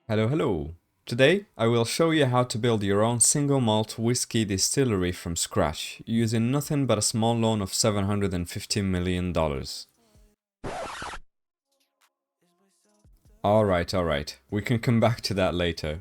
Hello. Today I will show you how to build your own single malt whiskey distillery from scratch using nothing but a small loan of $750 million. Alright, we can come back to that later.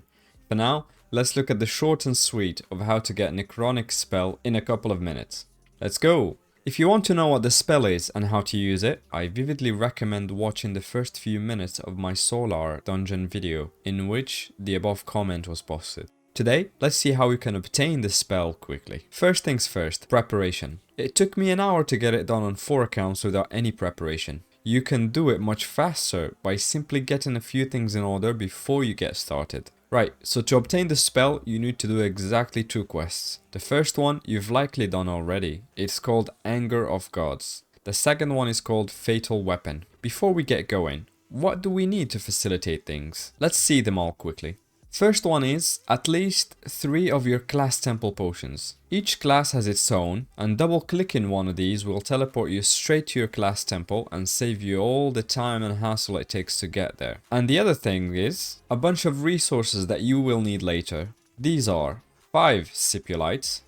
For now, let's look at the short and sweet of how to get Necronyx spell in a couple of minutes. Let's go! If you want to know what the spell is and how to use it, I vividly recommend watching the first few minutes of my Solar dungeon video, in which the above comment was posted. Today, let's see how you can obtain the spell quickly. First things first, preparation. It took me an hour to get it done on 4 accounts without any preparation. You can do it much faster by simply getting a few things in order before you get started. Right, so to obtain the spell, you need to do exactly 2 quests. The first one you've likely done already. It's called Anger of Gods. The second one is called Fatal Weapon. Before we get going, what do we need to facilitate things? Let's see them all quickly. First one is at least 3 of your class temple potions. Each class has its own, and double clicking one of these will teleport you straight to your class temple and save you all the time and hassle it takes to get there. And the other thing is a bunch of resources that you will need later. These are 5 Sipulites,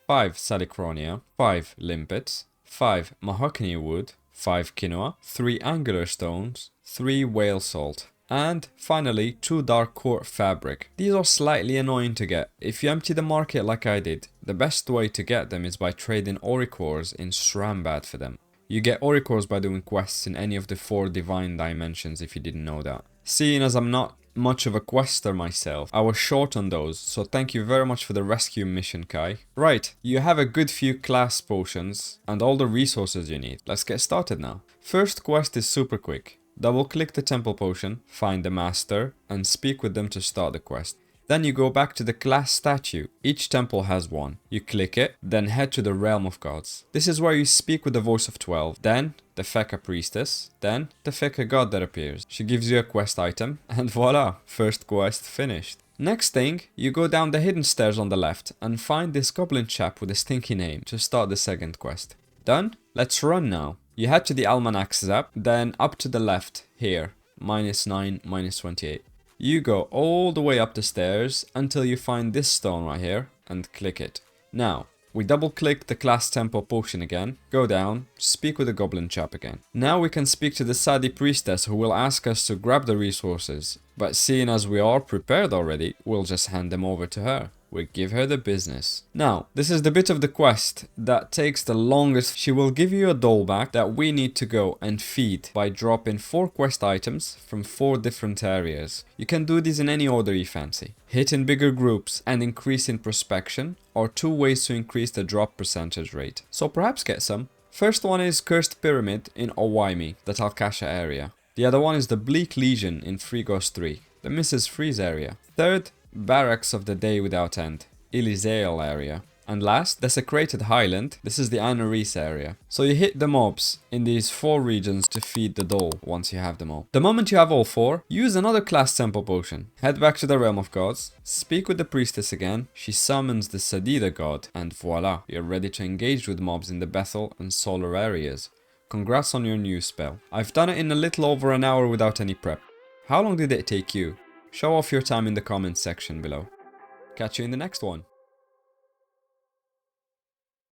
5 Salicronia, 5 Limpets, 5 Mahogany Wood, 5 Quinoa, 3 Angular Stones, 3 Whale Salt. And finally, 2 Dark Court Fabric. These are slightly annoying to get. If you empty the market like I did, the best way to get them is by trading Oricores in Shrambad for them. You get Oricores by doing quests in any of the 4 divine dimensions if you didn't know that. Seeing as I'm not much of a quester myself, I was short on those, so thank you very much for the rescue mission, Kai. Right, you have a good few class potions and all the resources you need. Let's get started now. First quest is super quick. Double click the temple potion, find the master, and speak with them to start the quest. Then you go back to the class statue. Each temple has one. You click it, then head to the Realm of Gods. This is where you speak with the voice of 12. Then the Feka priestess. Then the Feka god that appears. She gives you a quest item, and voila, first quest finished. Next thing, you go down the hidden stairs on the left and find this goblin chap with a stinky name to start the second quest. Done? Let's run now. You head to the Almanac Zap, then up to the left, here, -9, -28. You go all the way up the stairs until you find this stone right here, and click it. Now, we double click the class temple potion again, go down, speak with the goblin chap again. Now we can speak to the Sadi priestess who will ask us to grab the resources, but seeing as we are prepared already, we'll just hand them over to her. We give her the business. Now, this is the bit of the quest that takes the longest. She will give you a doll back that we need to go and feed by dropping 4 quest items from 4 different areas. You can do these in any order you fancy. Hit in bigger groups and increase in prospection are 2 ways to increase the drop percentage rate. So perhaps get some. First one is Cursed Pyramid in Owaimi, the Talkasha area. The other one is the Bleak Legion in Frigos 3, the Mrs. Freeze area. Third, Barracks of the Day Without End, Elysial area. And last, Desecrated Highland, this is the Anoris area. So you hit the mobs in these 4 regions to feed the doll once you have them all. The moment you have all 4, use another class temple potion. Head back to the Realm of Gods, speak with the priestess again, she summons the Sadida god, and voila, you're ready to engage with mobs in the Bethel and Solar areas. Congrats on your new spell. I've done it in a little over an hour without any prep. How long did it take you? Show off your time in the comments section below. Catch you in the next one.